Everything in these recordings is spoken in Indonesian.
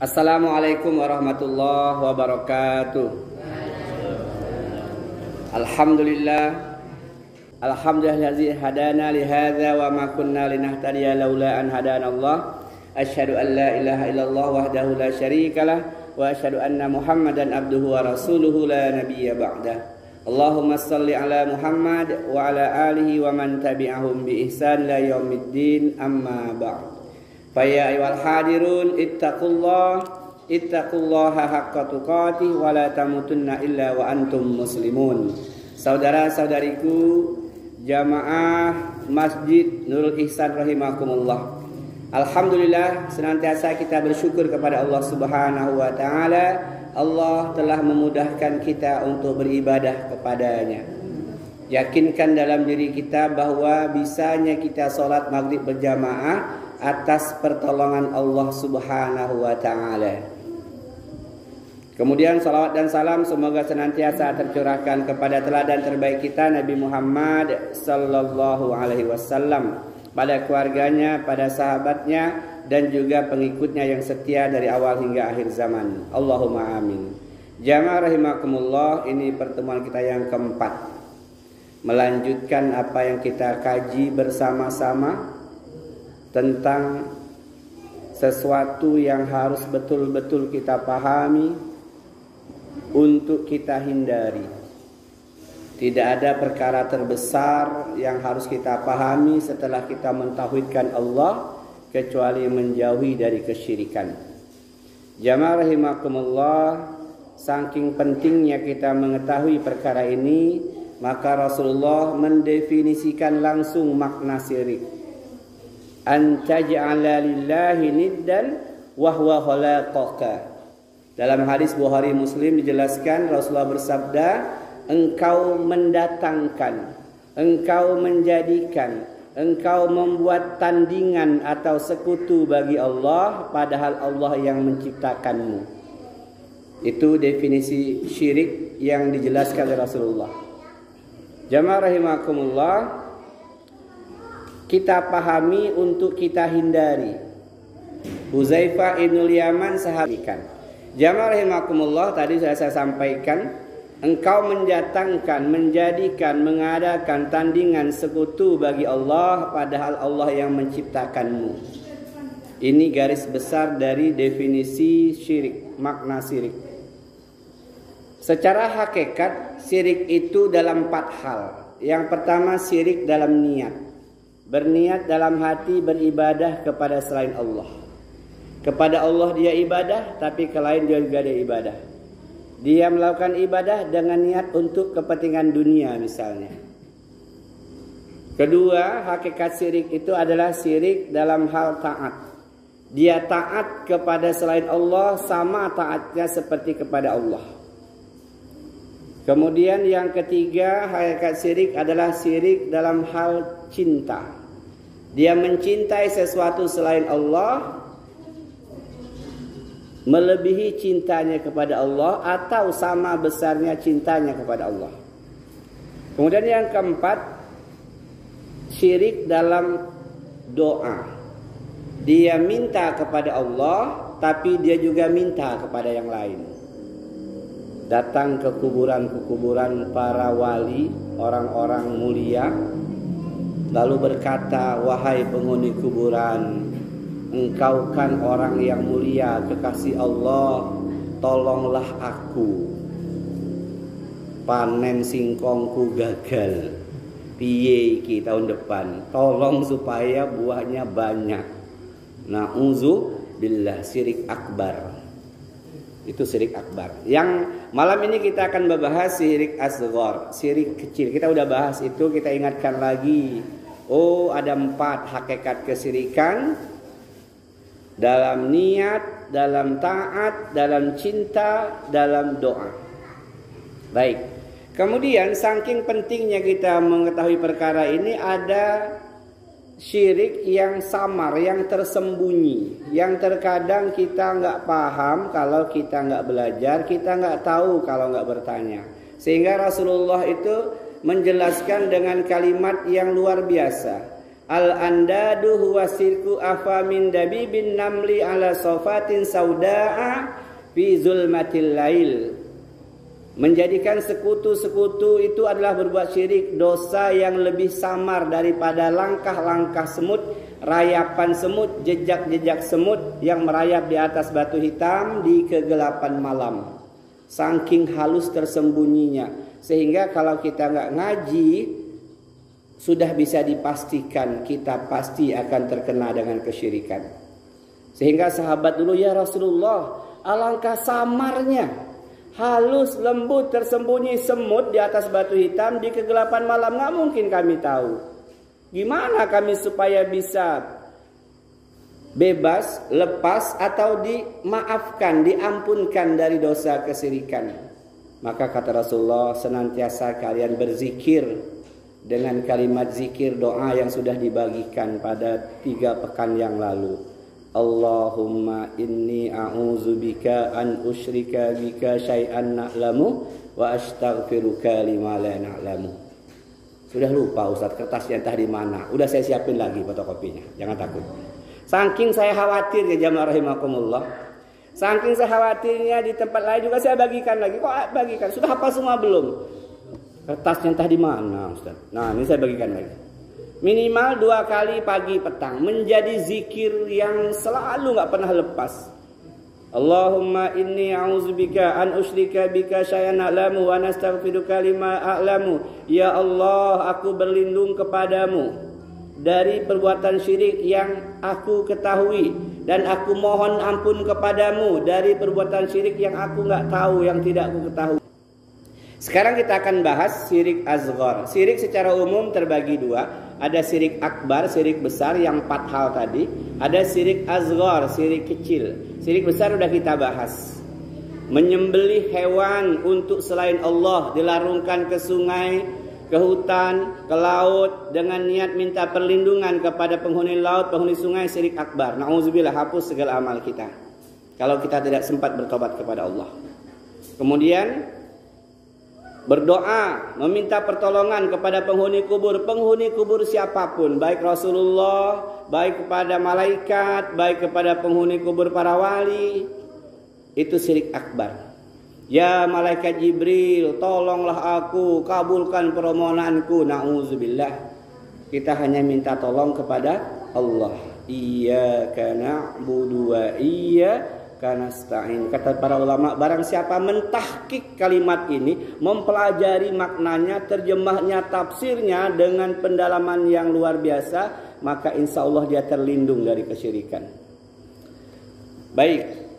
Assalamualaikum warahmatullahi wabarakatuh. Alhamdulillahi hadana li hadza wa ma kunna linahtadiya laula an hadanallah. Asyhadu an la ilaha illallah wahdahu la syarikalah wa asyhadu anna Muhammadan abduhu wa rasuluhu la nabiyya ba'dah. Allahumma shalli ala Muhammad wa ala alihi wa man tabi'ahum bi ihsan la yaumiddin, amma ba'd. Faya ayyuhal hadirun ittaqullaha haqqa tuqatih wa la tamutunna illa wa antum muslimun. Saudara-saudariku jamaah Masjid Nurul Ihsan rahimakumullah. Alhamdulillah, senantiasa kita bersyukur kepada Allah Subhanahu wa taala. Allah telah memudahkan kita untuk beribadah kepadanya. Yakinkan dalam diri kita bahwa bisanya kita sholat maghrib berjamaah atas pertolongan Allah Subhanahu wa ta'ala. Kemudian salawat dan salam semoga senantiasa tercurahkan kepada teladan terbaik kita Nabi Muhammad sallallahu alaihi wasallam, pada keluarganya, pada sahabatnya, dan juga pengikutnya yang setia dari awal hingga akhir zaman. Allahumma amin. Jamaah rahimakumullah, ini pertemuan kita yang keempat, melanjutkan apa yang kita kaji bersama-sama tentang sesuatu yang harus betul-betul kita pahami untuk kita hindari. Tidak ada perkara terbesar yang harus kita pahami setelah kita mentauhidkan Allah kecuali menjauhi dari kesyirikan. Jamaah rahimakumullah, saking pentingnya kita mengetahui perkara ini, maka Rasulullah mendefinisikan langsung makna syirik. An taj'ala lillahi niddan wa huwa khalaqaka. Dalam hadis Bukhari Muslim dijelaskan, Rasulullah bersabda, engkau mendatangkan, engkau menjadikan, engkau membuat tandingan atau sekutu bagi Allah padahal Allah yang menciptakanmu. Itu definisi syirik yang dijelaskan oleh Rasulullah. Jamaah rahimakumullah, kita pahami untuk kita hindari. Huzaifah ibnul Yaman sahabat. Jamaah rahimakumullah, tadi sudah saya sampaikan, engkau mendatangkan, menjadikan, mengadakan tandingan sekutu bagi Allah padahal Allah yang menciptakanmu. Ini garis besar dari definisi syirik, makna syirik. Secara hakikat syirik itu dalam 4 hal. Yang pertama, syirik dalam niat. Berniat dalam hati beribadah kepada selain Allah. Kepada Allah dia ibadah, tapi ke lain dia juga dia ibadah. Dia melakukan ibadah dengan niat untuk kepentingan dunia misalnya. Kedua, hakikat syirik itu adalah syirik dalam hal taat. Dia taat kepada selain Allah sama taatnya seperti kepada Allah. Kemudian yang ketiga, hakikat syirik adalah syirik dalam hal cinta. Dia mencintai sesuatu selain Allah melebihi cintanya kepada Allah atau sama besarnya cintanya kepada Allah. Kemudian yang keempat, syirik dalam doa. Dia minta kepada Allah tapi dia juga minta kepada yang lain. Datang ke kuburan-kuburan para wali, orang-orang mulia, lalu berkata, wahai penghuni kuburan, engkau kan orang yang mulia, kekasih Allah, tolonglah aku. Panen singkongku gagal, piye iki tahun depan, tolong supaya buahnya banyak. Na'udzubillah, syirik akbar. Itu syirik akbar. Yang malam ini kita akan membahas syirik asghar, syirik kecil. Kita udah bahas itu, kita ingatkan lagi. Oh, ada 4 hakikat kesyirikan: dalam niat, dalam taat, dalam cinta, dalam doa. Baik. Kemudian saking pentingnya kita mengetahui perkara ini, ada syirik yang samar, yang tersembunyi, yang terkadang kita nggak paham kalau kita nggak belajar, kita nggak tahu kalau nggak bertanya. Sehingga Rasulullah itu menjelaskan dengan kalimat yang luar biasa. Al-andadu huwa sirku afa min dabibin namli ala sofatin sauda'a fi zulmatil lail. Menjadikan sekutu-sekutu itu adalah berbuat syirik, dosa yang lebih samar daripada langkah-langkah semut, rayapan semut, jejak-jejak semut yang merayap di atas batu hitam di kegelapan malam. Saking halus tersembunyinya, sehingga kalau kita nggak ngaji, sudah bisa dipastikan kita pasti akan terkena dengan kesyirikan. Sehingga sahabat dulu, ya Rasulullah, alangkah samarnya, halus, lembut, tersembunyi semut di atas batu hitam di kegelapan malam, nggak mungkin kami tahu. Gimana kami supaya bisa bebas, lepas, atau dimaafkan, diampunkan dari dosa kesyirikan? Maka kata Rasulullah, senantiasa kalian berzikir dengan kalimat zikir doa yang sudah dibagikan pada 3 pekan yang lalu. Allahumma inni a'udzubika an usyrika bika syai'an na'lamu wa astaghfiruka lima la na'lamu. Sudah lupa Ustaz kertasnya entah di mana. Udah saya siapin lagi fotokopinya. Jangan takut. Saking saya khawatir ya jamaah rahimakumullah. Saking saya khawatirnya di tempat lain juga saya bagikan lagi. Kok bagikan? Sudah hafal semua belum? Kertasnya entah di mana Ustaz. Nah, ini saya bagikan lagi. Minimal 2 kali pagi petang menjadi zikir yang selalu nggak pernah lepas. Allahumma inni a'udzubika an usyrika bika syai'an a'lamu wa nastaghfiruka lima a'lamu. Ya Allah, aku berlindung kepadamu dari perbuatan syirik yang aku ketahui, dan aku mohon ampun kepadamu dari perbuatan syirik yang aku nggak tahu, yang tidak aku ketahui. Sekarang kita akan bahas syirik asghar. Syirik secara umum terbagi 2. Ada syirik akbar, syirik besar yang 4 hal tadi. Ada syirik asghar, syirik kecil. Syirik besar sudah kita bahas. Menyembelih hewan untuk selain Allah, dilarungkan ke sungai, ke hutan, ke laut dengan niat minta perlindungan kepada penghuni laut, penghuni sungai, syirik akbar. Nauzubillah, hapus segala amal kita kalau kita tidak sempat bertobat kepada Allah. Kemudian berdoa, meminta pertolongan kepada penghuni kubur siapapun, baik Rasulullah, baik kepada malaikat, baik kepada penghuni kubur para wali, itu syirik akbar. Ya malaikat Jibril, tolonglah aku, kabulkan permohonanku. Nauzubillah, kita hanya minta tolong kepada Allah. Iyyaka na'budu wa iyyaka nasta'in. Kata para ulama, barang siapa mentahqiq kalimat ini, mempelajari maknanya, terjemahnya, tafsirnya dengan pendalaman yang luar biasa, maka insya Allah dia terlindung dari kesyirikan. Baik,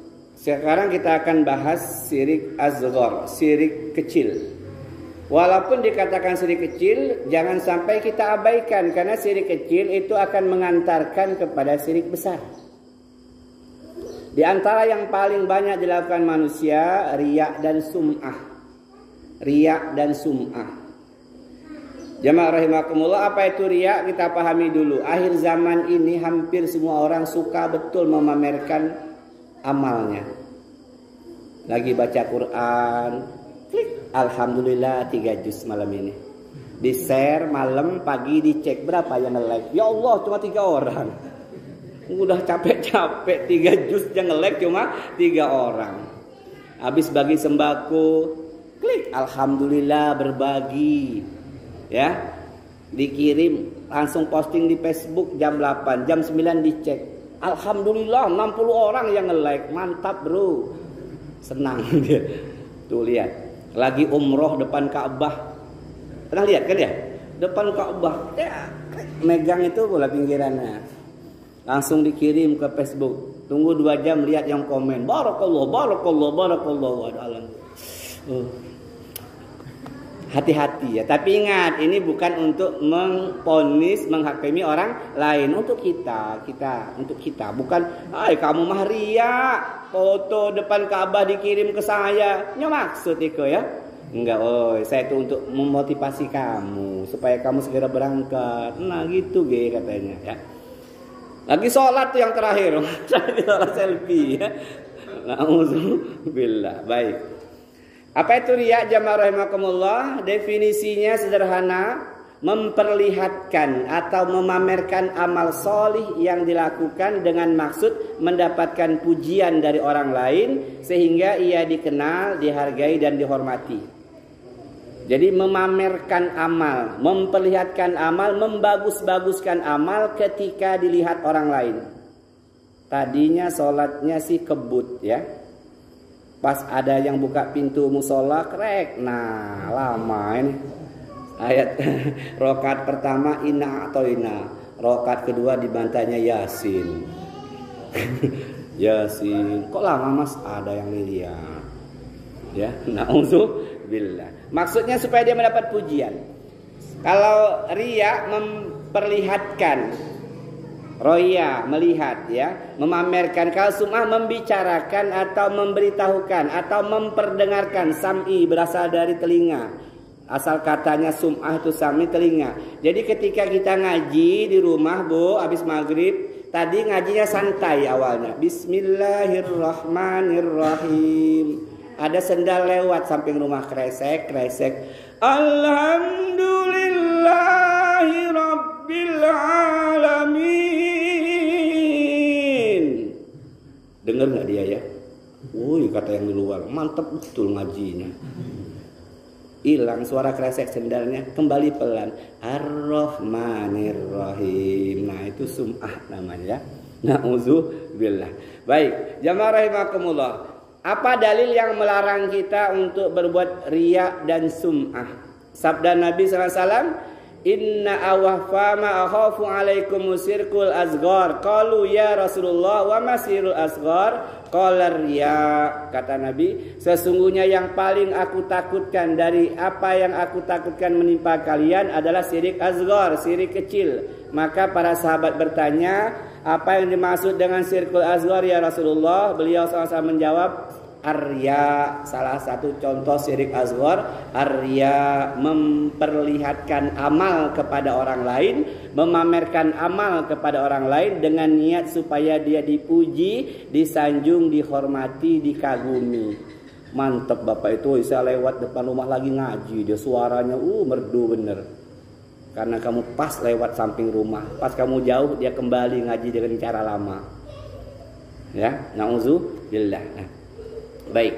sekarang kita akan bahas syirik asghar, syirik kecil. Walaupun dikatakan syirik kecil, jangan sampai kita abaikan, karena syirik kecil itu akan mengantarkan kepada syirik besar. Di antara yang paling banyak dilakukan manusia, riya dan sum'ah. Riya dan sum'ah. Jamaah rahimakumullah, apa itu riya? Kita pahami dulu. Akhir zaman ini hampir semua orang suka betul memamerkan amalnya. Lagi baca Quran, klik, alhamdulillah 3 juz malam ini. Di share malam, pagi dicek berapa yang nge-like. Ya Allah, cuma 3 orang. Udah capek-capek 3 juz yang nge-like cuma 3 orang. Habis bagi sembako, klik alhamdulillah berbagi. Ya. Dikirim, langsung posting di Facebook jam 8, jam 9 dicek. Alhamdulillah 60 orang yang nge-like. Mantap, Bro. Senang dia. Tuh lihat. Lagi umroh depan Ka'bah. Pernah lihat kan ya? Depan Ka'bah. Ya, megang itu bola pinggirannya. Langsung dikirim ke Facebook. Tunggu 2 jam lihat yang komen. Barakallah, barakallah, barakallah. Hati-hati ya. Tapi ingat, ini bukan untuk memponis, menghakimi orang lain. Untuk kita, untuk kita. Bukan, kamu mah riya, foto depan Ka'bah dikirim ke saya. Ini maksud itu ya. Enggak, saya itu untuk memotivasi kamu supaya kamu segera berangkat. Nah gitu katanya ya. Lagi sholat tuh yang terakhir, sholat selfie ya. Nauzubillah. Baik. Apa itu riya jamaah rahimakumullah? Definisinya sederhana, memperlihatkan atau memamerkan amal solih yang dilakukan dengan maksud mendapatkan pujian dari orang lain sehingga ia dikenal, dihargai dan dihormati. Jadi memamerkan amal, memperlihatkan amal, membagus-baguskan amal ketika dilihat orang lain. Tadinya sholatnya sih kebut ya, pas ada yang buka pintu musola krek, nah lama ini. Ayat rokat pertama ina atau ina, rokat kedua dibantahnya yasin. Yasin, kok lama mas? Ada yang lihat. Ya, na'udzubillah. Maksudnya supaya dia mendapat pujian. Kalau riya memperlihatkan, roya melihat ya, memamerkan. Kalau sum'ah membicarakan atau memberitahukan atau memperdengarkan. Sam'i berasal dari telinga. Asal katanya sum'ah itu sami, telinga. Jadi ketika kita ngaji di rumah Bu, habis maghrib, tadi ngajinya santai awalnya. Bismillahirrahmanirrahim. Ada sendal lewat samping rumah, kresek. Alhamdulillahi Rabbil Alamin. Dengar nggak dia ya? Wih, kata yang di luar, mantap betul ngajinya. Hilang suara kresek sendalnya, kembali pelan. Ar-Rahmanir-Rahim. Nah itu sum'ah namanya. Na'udzubillah. Baik, jamaah rahimakumullah. Apa dalil yang melarang kita untuk berbuat riya dan sum'ah? Sabda Nabi SAW, Inna awahfama akhafu alaikum sirkul asghar. Qalu ya Rasulullah wa masirul asghar. Qala riya, kata Nabi, sesungguhnya yang paling aku takutkan dari apa yang aku takutkan menimpa kalian adalah syirik asghar, syirik kecil. Maka para sahabat bertanya, apa yang dimaksud dengan syirkul asghar ya Rasulullah? Beliau SAW menjawab, ar-riya. Salah satu contoh syirik asghar, ar-riya, memperlihatkan amal kepada orang lain, memamerkan amal kepada orang lain dengan niat supaya dia dipuji, disanjung, dihormati, dikagumi. Mantep Bapak itu, saya lewat depan rumah lagi ngaji, dia suaranya merdu bener. Karena kamu pas lewat samping rumah, pas kamu jauh dia kembali ngaji dengan cara lama. Ya, na'udzubillah. Nah, baik.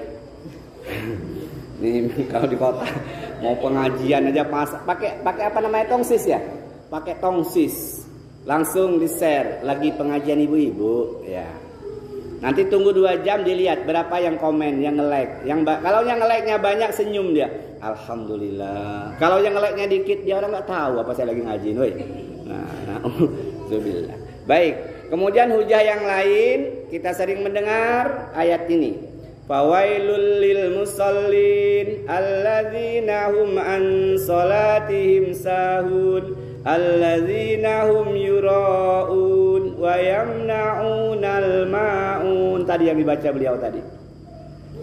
Nih kalau di kota mau pengajian aja pakai apa namanya, tongsis ya? Pakai tongsis. Langsung di-share lagi pengajian ibu-ibu ya. Nanti tunggu 2 jam dilihat berapa yang komen, yang nge-like. Kalau yang nge-like-nya banyak senyum dia. Alhamdulillah. Kalau yang nge-like-nya dikit dia orang enggak tahu apa saya lagi ngaji, woi. Nah, alhamdulillah. Baik. Kemudian hujah yang lain kita sering mendengar ayat ini. Fawailul lil musallin alladzina hum an salatihim sahun alladzina hum yura'un wa yamna'unal ma'un. Tadi yang dibaca beliau tadi.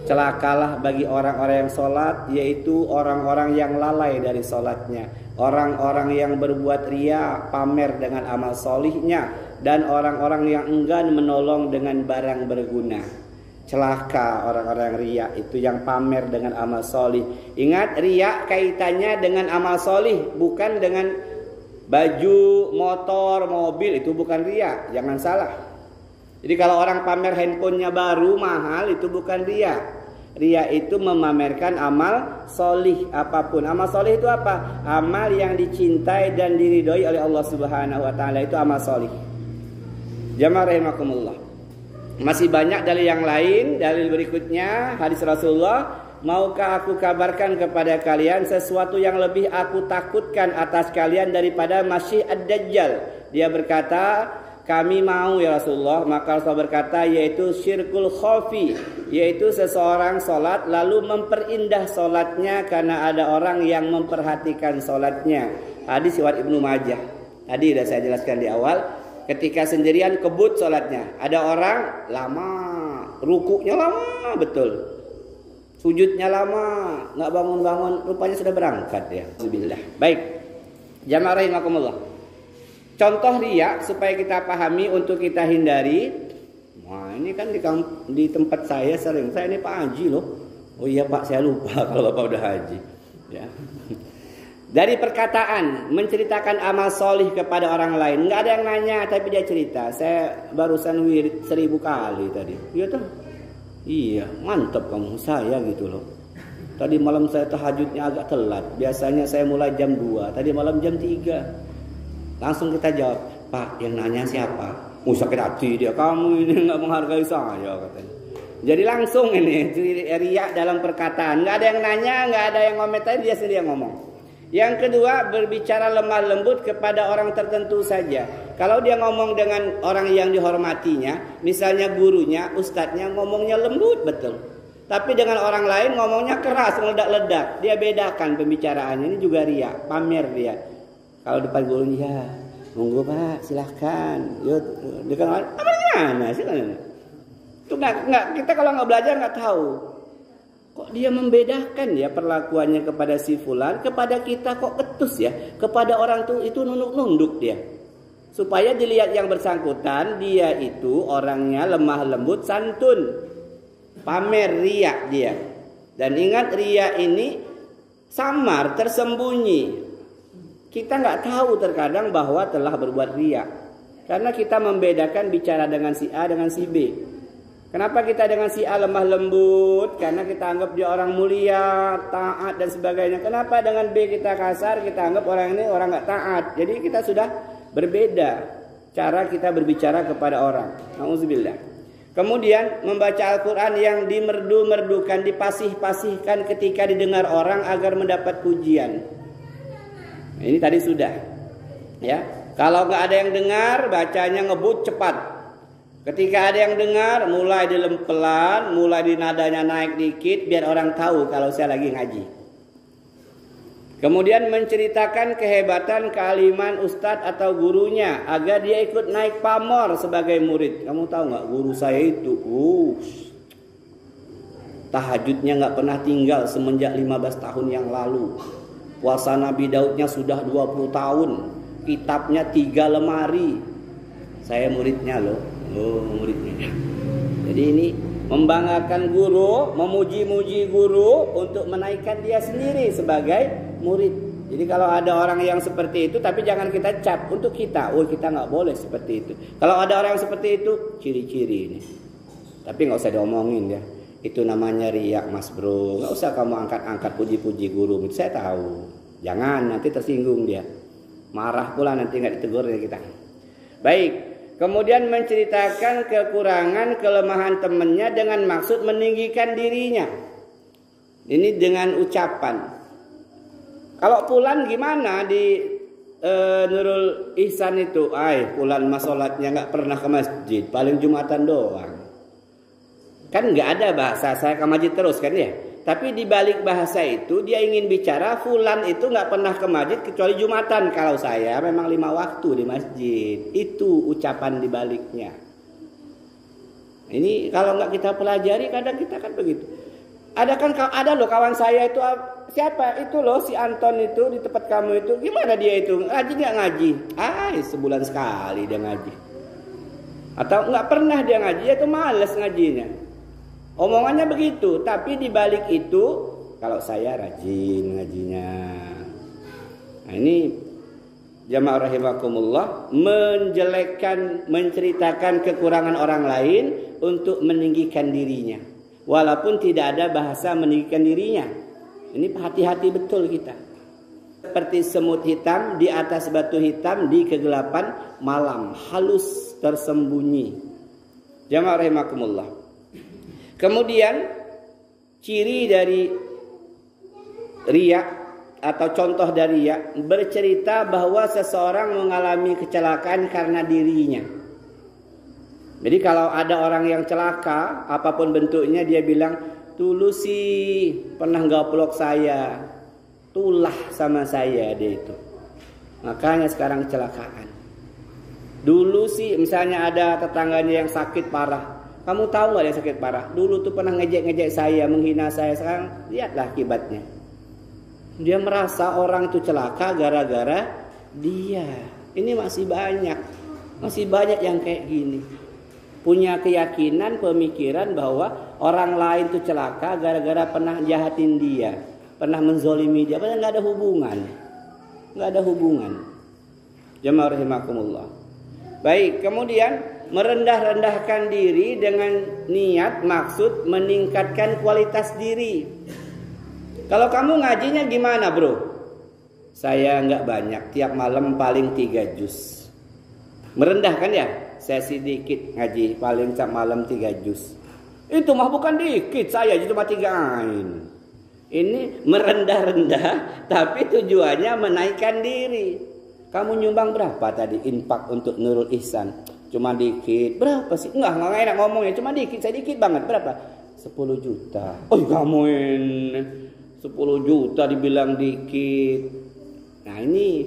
Celakalah bagi orang-orang yang sholat, yaitu orang-orang yang lalai dari sholatnya, orang-orang yang berbuat riya, pamer dengan amal solihnya, dan orang-orang yang enggan menolong dengan barang berguna. Celaka orang-orang riya itu, yang pamer dengan amal solih. Ingat, riya kaitannya dengan amal solih, bukan dengan baju, motor, mobil. Itu bukan riya, jangan salah. Jadi kalau orang pamer handphonenya baru mahal, itu bukan riya. Riya itu memamerkan amal solih apapun. Amal solih itu apa? Amal yang dicintai dan diridhoi oleh Allah Subhanahu Wa Taala, itu amal solih. Jamaah rahimakumullah. Masih banyak dalil yang lain. Dalil berikutnya hadis Rasulullah, maukah aku kabarkan kepada kalian sesuatu yang lebih aku takutkan atas kalian daripada Masih ad-Dajjal? Dia berkata, kami mau ya Rasulullah. Maka Rasulullah berkata, yaitu syirkul khafi, yaitu seseorang sholat lalu memperindah sholatnya karena ada orang yang memperhatikan sholatnya. Hadis riwayat Ibnu Majah. Tadi sudah saya jelaskan di awal. Ketika sendirian kebut sholatnya, ada orang lama, rukuknya lama betul, sujudnya lama, nggak bangun-bangun, rupanya sudah berangkat ya. Alhamdulillah. Baik, jamaah rahimakumullah. Contoh riya supaya kita pahami untuk kita hindari. Wah, ini kan di tempat saya sering, saya ini Pak Haji loh. Oh iya Pak, saya lupa kalau Bapak udah haji. Ya. Dari perkataan, menceritakan amal solih kepada orang lain. Nggak ada yang nanya, tapi dia cerita. Saya barusan wirid 1000 kali tadi. Iya tuh? Iya, mantap kamu. Saya gitu loh. Tadi malam saya tahajudnya agak telat. Biasanya saya mulai jam 2. Tadi malam jam 3. Langsung kita jawab, Pak, yang nanya siapa? Sakit hati dia. Kamu ini nggak menghargai saya katanya. Jadi langsung ini, riak dalam perkataan. Nggak ada yang nanya, nggak ada yang komentar, dia sendiri yang ngomong. Yang kedua, berbicara lemah lembut kepada orang tertentu saja. Kalau dia ngomong dengan orang yang dihormatinya, misalnya gurunya, ustadznya, ngomongnya lembut betul. Tapi dengan orang lain ngomongnya keras, meledak-ledak. Dia bedakan pembicaraannya. Ini juga riya, pamer dia. Kalau depan gurunya, ya, monggo Pak, silahkan. Yuk, dekat orang, apa gimana sih? Itu nggak, kita kalau nggak belajar nggak tahu. Kok dia membedakan ya perlakuannya kepada si fulan, kepada kita kok ketus ya, kepada orang tuh itu nunduk-nunduk dia. Supaya dilihat yang bersangkutan, dia itu orangnya lemah lembut, santun, pamer, riya dia. Dan ingat, riya ini samar, tersembunyi. Kita nggak tahu terkadang bahwa telah berbuat riya, karena kita membedakan bicara dengan si A dengan si B. Kenapa kita dengan si A lemah lembut? Karena kita anggap dia orang mulia, taat dan sebagainya. Kenapa dengan B kita kasar? Kita anggap orang ini orang nggak taat. Jadi kita sudah berbeda cara kita berbicara kepada orang. Nauzubillah. Kemudian membaca Al-Quran yang dimerdu-merdukan, dipasih-pasihkan ketika didengar orang agar mendapat pujian. Ini tadi sudah. Ya, kalau nggak ada yang dengar, bacanya ngebut cepat. Ketika ada yang dengar, mulai pelan, mulai di nadanya naik dikit, biar orang tahu kalau saya lagi ngaji. Kemudian menceritakan kehebatan kealiman ustadz atau gurunya, agar dia ikut naik pamor sebagai murid. Kamu tahu nggak, guru saya itu, tahajudnya nggak pernah tinggal semenjak 15 tahun yang lalu. Puasa Nabi Daudnya sudah 20 tahun. Kitabnya 3 lemari. Saya muridnya loh. Muridnya. Jadi ini membanggakan guru, memuji-muji guru untuk menaikkan dia sendiri sebagai murid. Jadi kalau ada orang yang seperti itu, tapi jangan kita cap untuk kita. Kita nggak boleh seperti itu. Kalau ada orang yang seperti itu, ciri-ciri ini. Tapi nggak usah diomongin ya. Itu namanya riak, mas bro. Nggak usah kamu angkat-angkat puji-puji guru. Itu saya tahu. Jangan, nanti tersinggung dia. Marah pula nanti nggak ditegur ya kita. Baik. Kemudian menceritakan kekurangan, kelemahan temannya dengan maksud meninggikan dirinya. Ini dengan ucapan. Kalau Fulan gimana di Nurul Ihsan itu? Fulan masolatnya nggak pernah ke masjid, paling Jumatan doang. Kan nggak ada bahasa saya ke masjid terus kan ya. Tapi di balik bahasa itu dia ingin bicara Fulan itu nggak pernah ke masjid kecuali Jumatan. Kalau saya memang 5 waktu di masjid. Itu ucapan di baliknya. Ini kalau nggak kita pelajari kadang kita kan begitu. Ada loh kawan saya itu, siapa itu loh si Anton itu di tempat kamu itu, gimana dia itu ngaji nggak ngaji? Sebulan sekali dia ngaji. Atau nggak pernah dia ngaji, itu males ngajinya. Omongannya begitu, tapi di balik itu kalau saya rajin ngajinya. Nah ini jamaah rahimakumullah, menjelekkan, menceritakan kekurangan orang lain untuk meninggikan dirinya. Walaupun tidak ada bahasa meninggikan dirinya. Ini hati-hati betul kita. Seperti semut hitam di atas batu hitam di kegelapan malam, halus tersembunyi. Jamaah rahimakumullah. Kemudian ciri dari riya atau contoh dari riya, bercerita bahwa seseorang mengalami kecelakaan karena dirinya. Jadi kalau ada orang yang celaka, apapun bentuknya, dia bilang, dulu sih pernah gaplok saya, tulah sama saya dia itu. Makanya sekarang kecelakaan. Dulu sih misalnya ada tetangganya yang sakit parah. Kamu tahu gak yang sakit parah? Dulu tuh pernah ngejek-ngejek saya, menghina saya. Sekarang lihatlah akibatnya. Dia merasa orang itu celaka gara-gara dia. Ini masih banyak. Masih banyak yang kayak gini. Punya keyakinan, pemikiran bahwa orang lain itu celaka gara-gara pernah jahatin dia. Pernah menzolimi dia. Padahal gak ada hubungan. Nggak ada hubungan. Jamaah rahimakumullah. Baik, kemudian merendah-rendahkan diri dengan niat maksud meningkatkan kualitas diri. Kalau kamu ngajinya gimana, bro? Saya nggak banyak, tiap malam paling 3 juz. Merendahkan ya? Saya sedikit ngaji, paling tiap malam 3 juz. Itu mah bukan dikit, saya cuma 3 ain. Ini merendah-rendah, tapi tujuannya menaikkan diri. Kamu nyumbang berapa tadi infak untuk Nurul Ihsan? Cuma dikit. Berapa sih? Enggak enak ngomongnya. Cuma dikit, saya dikit banget. Berapa? 10 juta. Oh kamu ini 10 juta dibilang dikit. Nah ini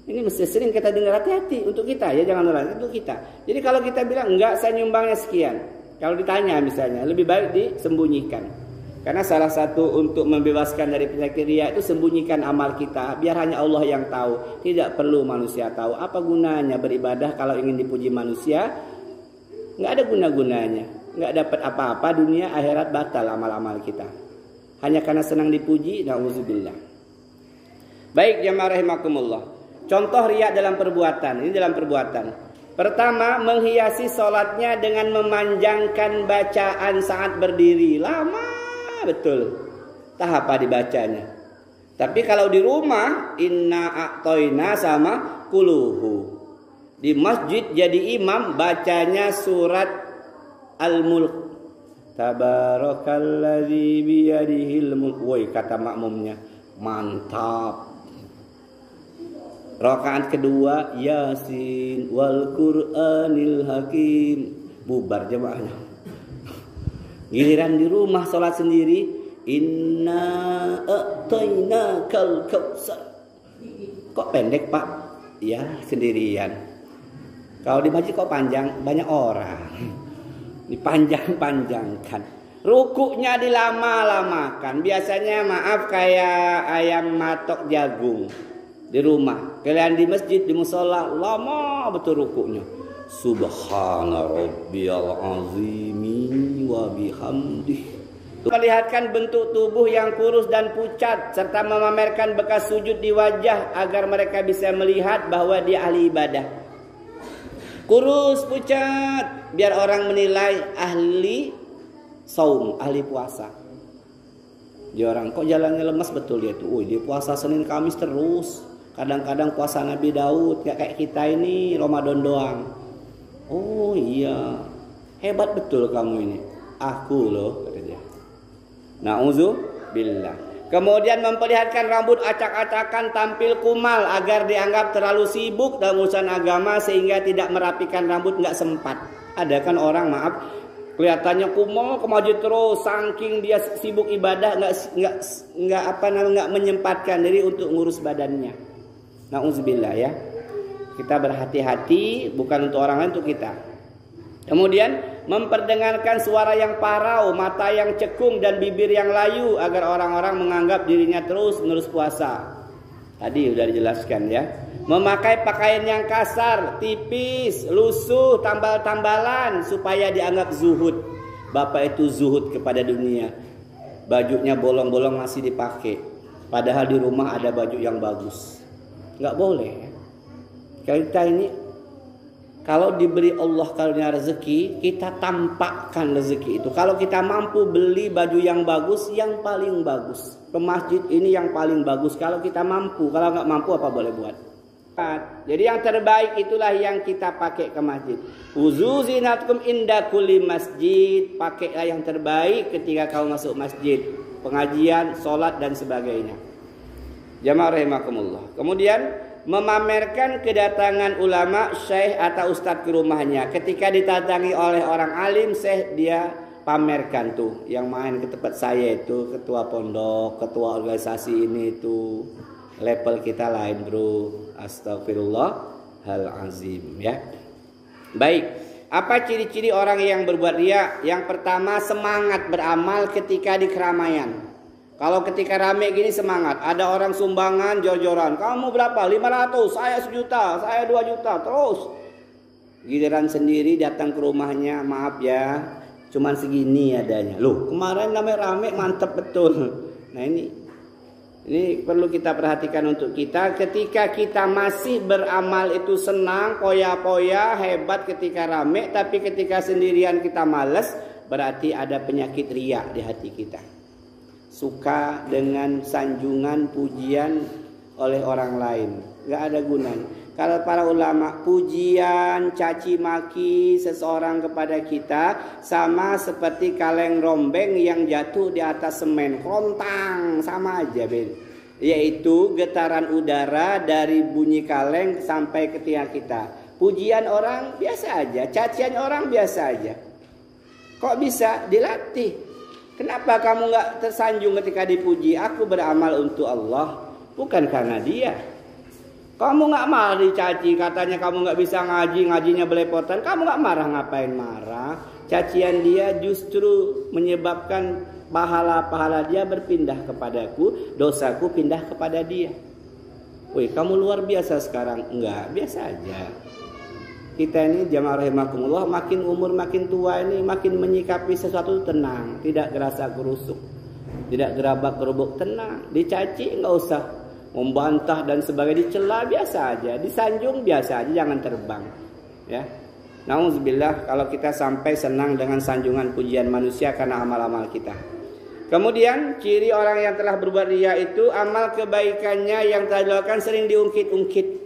mesti sering kita dengar, hati-hati untuk kita ya, jangan orang untuk kita. Jadi kalau kita bilang enggak, saya nyumbangnya sekian. Kalau ditanya misalnya, lebih baik disembunyikan. Karena salah satu untuk membebaskan dari penyakit riya itu sembunyikan amal kita. Biar hanya Allah yang tahu. Tidak perlu manusia tahu. Apa gunanya beribadah kalau ingin dipuji manusia? Nggak ada guna-gunanya. Nggak dapat apa-apa, dunia akhirat batal amal-amal kita. Hanya karena senang dipuji, na'udzubillah. Baik jamaah rahimakumullah. Contoh riya dalam perbuatan. Ini dalam perbuatan. Pertama, menghiasi sholatnya dengan memanjangkan bacaan saat berdiri. Lama betul. Tahap apa dibacanya. Tapi kalau di rumah, inna a'toina sama kuluhu. Di masjid jadi imam bacanya surat Al-Mulk. Tabarakalladzi biyadihil mulk. Woi, kata makmumnya, mantap. Rakaat kedua, Yasin wal Qur'anil Hakim. Bubar jemaahnya. Giliran di rumah sholat sendiri, inna a'tainakal kautsar. Kok pendek pak? Ya sendirian. Kalau di masjid kok panjang? Banyak orang. Dipanjang-panjangkan. Rukuknya dilama-lamakan. Biasanya maaf kayak ayam matok jagung di rumah. Kalian di masjid, di musola, lama betul rukuknya. Subhana rabbiyal azimi wa bihamdih. Melihatkan bentuk tubuh yang kurus dan pucat serta memamerkan bekas sujud di wajah agar mereka bisa melihat bahwa dia ahli ibadah. Kurus, pucat, biar orang menilai ahli saum, ahli puasa. Dia orang kok jalannya lemas betul dia tuh. Dia puasa Senin Kamis terus. Kadang-kadang puasa Nabi Daud, gak kayak kita ini Ramadan doang. Oh iya, hebat betul kamu ini. Aku loh, kata dia. Na'udzubillah. Kemudian memperlihatkan rambut acak-acakan, tampil kumal agar dianggap terlalu sibuk dalam urusan agama sehingga tidak merapikan rambut, nggak sempat. Ada kan orang maaf kelihatannya kumal ke masjid terus, saking dia sibuk ibadah nggak menyempatkan diri untuk ngurus badannya. Na'udzubillah ya. Kita berhati-hati, bukan untuk orang lain, untuk kita. Kemudian memperdengarkan suara yang parau, mata yang cekung dan bibir yang layu agar orang-orang menganggap dirinya terus menerus puasa. Tadi sudah dijelaskan ya. Memakai pakaian yang kasar, tipis, lusuh, tambal-tambalan supaya dianggap zuhud. Bapak itu zuhud kepada dunia. Bajunya bolong-bolong masih dipakai. Padahal di rumah ada baju yang bagus. Nggak boleh. Kita ini kalau diberi Allah karunia rezeki, kita tampakkan rezeki itu. Kalau kita mampu beli baju yang bagus, yang paling bagus. Ke masjid ini yang paling bagus. Kalau kita mampu, kalau nggak mampu apa boleh buat. Jadi yang terbaik itulah yang kita pakai ke masjid. Uzuzinatkum inda kulli masjid. Pakailah yang terbaik ketika kau masuk masjid. Pengajian, sholat dan sebagainya. Jamaah rahimakumullah. Kemudian memamerkan kedatangan ulama, syekh atau ustadz ke rumahnya. Ketika didatangi oleh orang alim, syekh dia pamerkan tuh. Yang main ke tempat saya itu ketua pondok, ketua organisasi ini itu. Level kita lain bro. Astagfirullahalazim ya. Baik. Apa ciri-ciri orang yang berbuat riya? Yang pertama, semangat beramal ketika di keramaian. Kalau ketika rame gini semangat, ada orang sumbangan jor-joran. Kamu berapa? 500, saya 1 juta, saya 2 juta, terus. Giliran sendiri datang ke rumahnya, maaf ya, cuman segini adanya. Loh, kemarin namanya rame, mantep betul. Nah ini Ini perlu kita perhatikan untuk kita. Ketika kita masih beramal itu senang, poya-poya, hebat ketika rame, tapi ketika sendirian kita malas, berarti ada penyakit riya di hati kita. Suka dengan sanjungan, pujian oleh orang lain, nggak ada gunanya. Kalau para ulama, pujian, caci maki seseorang kepada kita sama seperti kaleng rombeng yang jatuh di atas semen, kerontang, sama aja Ben. Yaitu getaran udara dari bunyi kaleng sampai ke telinga kita. Pujian orang biasa aja, cacian orang biasa aja. Kok bisa dilatih? Kenapa kamu nggak tersanjung ketika dipuji? Aku beramal untuk Allah, bukan karena dia. Kamu nggak marah dicaci, katanya kamu nggak bisa ngaji, ngajinya belepotan. Kamu nggak marah, ngapain marah? Cacian dia justru menyebabkan pahala-pahala dia berpindah kepadaku, dosaku pindah kepada dia. Wih, kamu luar biasa sekarang. Enggak, biasa aja. Kita ini jamaah rahimakumullah, makin umur makin tua ini makin menyikapi sesuatu tenang, tidak gerasa gerusuk, tidak gerabak gerubuk, tenang. Dicaci nggak usah membantah dan sebagainya, dicela biasa aja, disanjung biasa aja, jangan terbang. Ya, nauzubillah kalau kita sampai senang dengan sanjungan pujian manusia karena amal-amal kita. Kemudian ciri orang yang telah berbuat riya itu amal kebaikannya yang telah dilakukan sering diungkit-ungkit.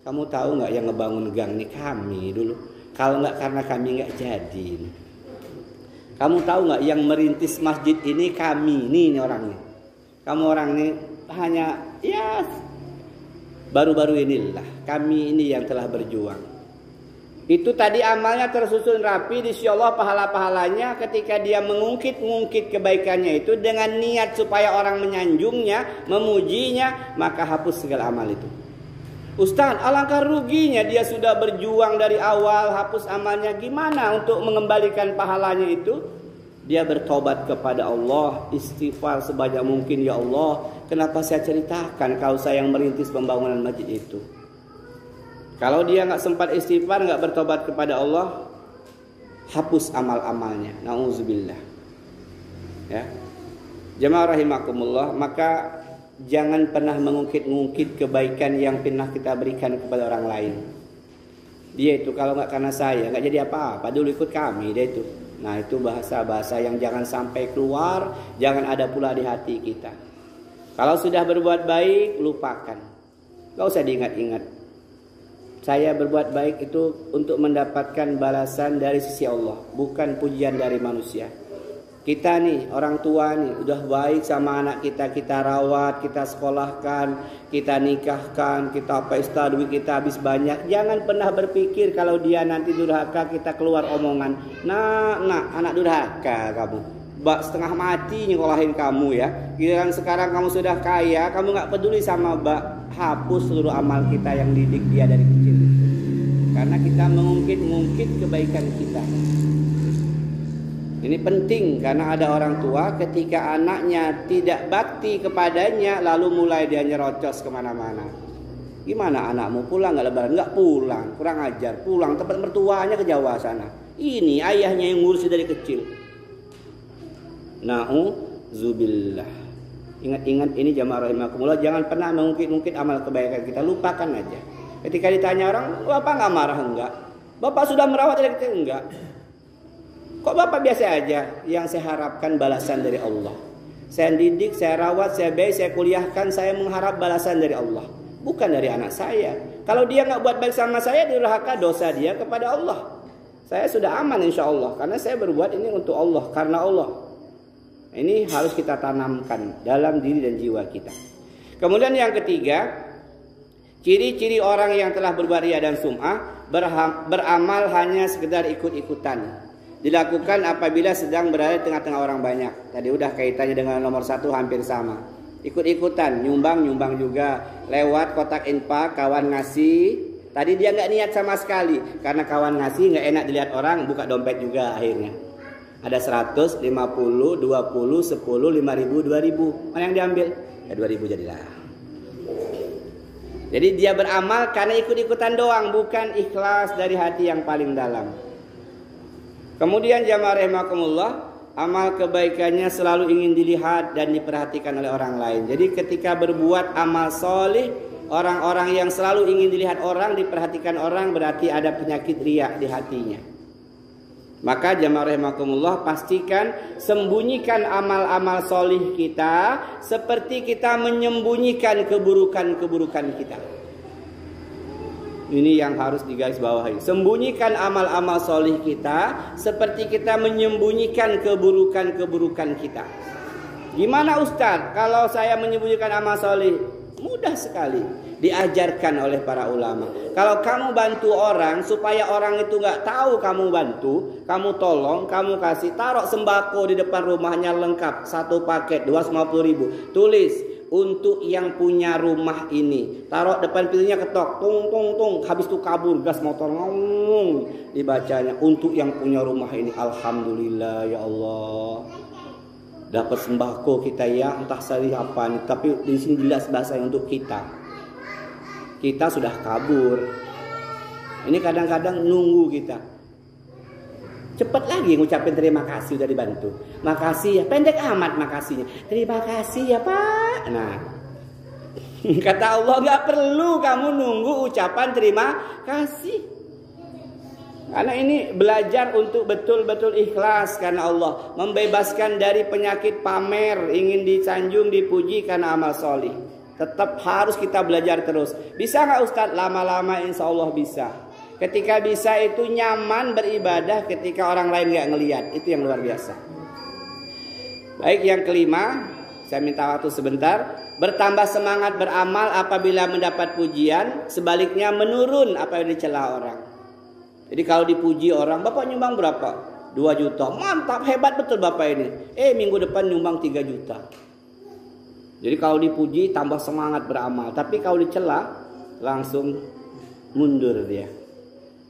Kamu tahu nggak yang ngebangun gang ini kami dulu? Kalau nggak karena kami nggak jadi. Kamu tahu nggak yang merintis masjid ini kami, ini orangnya. Kamu orang ini hanya ya baru-baru inilah kami ini yang telah berjuang. Itu tadi amalnya tersusun rapi di sisi Allah, pahala-pahalanya ketika dia mengungkit-ungkit kebaikannya itu dengan niat supaya orang menyanjungnya, memujinya, maka hapus segala amal itu. Ustaz, alangkah ruginya dia sudah berjuang dari awal, hapus amalnya, gimana untuk mengembalikan pahalanya itu? Dia bertobat kepada Allah, istighfar sebanyak mungkin, ya Allah, kenapa saya ceritakan kalau saya yang merintis pembangunan masjid itu? Kalau dia nggak sempat istighfar, nggak bertobat kepada Allah, hapus amal-amalnya. Nauzubillah. Ya, jemaah rahimakumullah, maka jangan pernah mengungkit-ungkit kebaikan yang pernah kita berikan kepada orang lain. Dia itu kalau nggak karena saya nggak jadi apa-apa, dulu ikut kami dia itu. Nah itu bahasa-bahasa yang jangan sampai keluar, jangan ada pula di hati kita. Kalau sudah berbuat baik, lupakan, nggak usah diingat-ingat. Saya berbuat baik itu untuk mendapatkan balasan dari sisi Allah, bukan pujian dari manusia. Kita nih orang tua nih udah baik sama anak kita, kita rawat, kita sekolahkan, kita nikahkan, kita pesta, duit kita habis banyak. Jangan pernah berpikir kalau dia nanti durhaka kita keluar omongan, nah anak durhaka kamu, bak setengah mati nyekolahin kamu ya. Giliran sekarang kamu sudah kaya, kamu nggak peduli sama bak. Hapus seluruh amal kita yang didik dia dari kecil itu. Karena kita mengungkit-ungkit kebaikan kita. Ini penting karena ada orang tua ketika anaknya tidak bakti kepadanya lalu mulai dia nyerocos kemana-mana. Gimana anakmu pulang nggak lebaran? Nggak pulang, kurang ajar. Pulang tempat mertuanya ke Jawa sana. Ini ayahnya yang ngurusi dari kecil. Nauzubillah. Ingat-ingat ini jamaah rahimakumullah, jangan pernah mengungkit-ungkit amal kebaikan kita, lupakan aja. Ketika ditanya orang, Bapak nggak marah? Enggak. Bapak sudah merawat dari kecil? Enggak. Kok Bapak biasa aja? Yang saya harapkan balasan dari Allah. Saya didik, saya rawat, saya baik, saya kuliahkan, saya mengharap balasan dari Allah, bukan dari anak saya. Kalau dia nggak buat baik sama saya, durhaka, dosa dia kepada Allah. Saya sudah aman insya Allah, karena saya berbuat ini untuk Allah, karena Allah. Ini harus kita tanamkan dalam diri dan jiwa kita. Kemudian yang ketiga, ciri-ciri orang yang telah berbuat riya dan sum'ah, beramal hanya sekedar ikut-ikutan. Dilakukan apabila sedang berada di tengah-tengah orang banyak. Tadi udah kaitannya dengan nomor 1 hampir sama. Ikut-ikutan, nyumbang juga. Lewat kotak infak, kawan ngasih. Tadi dia nggak niat sama sekali. Karena kawan ngasih nggak enak dilihat orang, buka dompet juga akhirnya. Ada 100, 50, 20, 10, 5.000, 2.000. Mana yang diambil? Ya 2.000 jadilah. Jadi dia beramal karena ikut-ikutan doang, bukan ikhlas dari hati yang paling dalam. Kemudian jamaah rahimakumullah, amal kebaikannya selalu ingin dilihat dan diperhatikan oleh orang lain. Jadi ketika berbuat amal soleh, orang-orang yang selalu ingin dilihat orang, diperhatikan orang, berarti ada penyakit riya di hatinya. Maka jamaah rahimakumullah, pastikan sembunyikan amal-amal soleh kita seperti kita menyembunyikan keburukan-keburukan kita. Ini yang harus digarisbawahi. Sembunyikan amal-amal soleh kita seperti kita menyembunyikan keburukan-keburukan kita. Gimana Ustaz kalau saya menyembunyikan amal soleh? Mudah sekali, diajarkan oleh para ulama. Kalau kamu bantu orang supaya orang itu nggak tahu kamu bantu, kamu tolong, kamu kasih, taruh sembako di depan rumahnya lengkap, 1 paket 250.000, tulis untuk yang punya rumah ini, taruh depan pintunya, ketok, tung tung tung, habis itu kabur gas motor ngomong, dibacanya untuk yang punya rumah ini. Alhamdulillah ya Allah, dapat sembako kita ya, entah sari apa nih, tapi di sini jelas bahasanya untuk kita. Kita sudah kabur. Ini kadang-kadang nunggu kita. Cepat lagi ngucapin terima kasih udah dibantu. Makasih ya, pendek amat makasihnya. Terima kasih ya Pak. Nah, kata Allah nggak perlu kamu nunggu ucapan terima kasih. Karena ini belajar untuk betul-betul ikhlas karena Allah, membebaskan dari penyakit pamer, ingin disanjung, dipuji karena amal solih. Tetap harus kita belajar terus. Bisa nggak Ustadz? Lama-lama insya Allah bisa. Ketika bisa itu nyaman beribadah ketika orang lain nggak ngelihat, itu yang luar biasa. Baik, yang kelima, saya minta waktu sebentar. Bertambah semangat beramal apabila mendapat pujian, sebaliknya menurun apabila dicela orang. Jadi kalau dipuji orang, Bapak nyumbang berapa? 2 juta. Mantap, hebat betul Bapak ini. Minggu depan nyumbang 3 juta. Jadi kalau dipuji tambah semangat beramal. Tapi kalau dicela langsung mundur dia.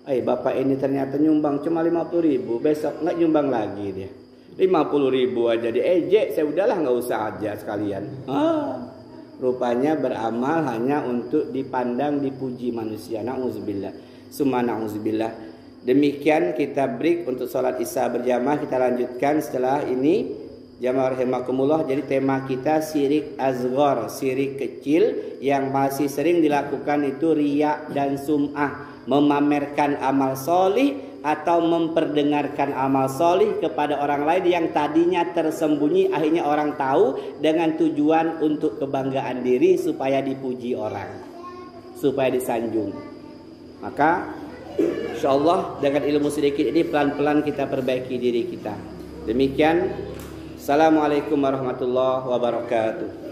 Bapak ini ternyata nyumbang cuma 50.000. Besok nggak nyumbang lagi dia. 50.000 aja diejek. Saya udahlah nggak usah aja sekalian. Rupanya beramal hanya untuk dipandang, dipuji manusia. Na'udzubillah. Summa na'udzubillah. Demikian kita break untuk sholat isya berjamaah. Kita lanjutkan setelah ini. Jamaah rahimakumullah, jadi tema kita syirik asghar, syirik kecil yang masih sering dilakukan itu riya dan sum'ah, memamerkan amal solih atau memperdengarkan amal solih kepada orang lain yang tadinya tersembunyi, akhirnya orang tahu dengan tujuan untuk kebanggaan diri supaya dipuji orang, supaya disanjung. Maka insyaallah dengan ilmu sedikit ini pelan-pelan kita perbaiki diri kita. Demikian. Assalamualaikum warahmatullahi wabarakatuh.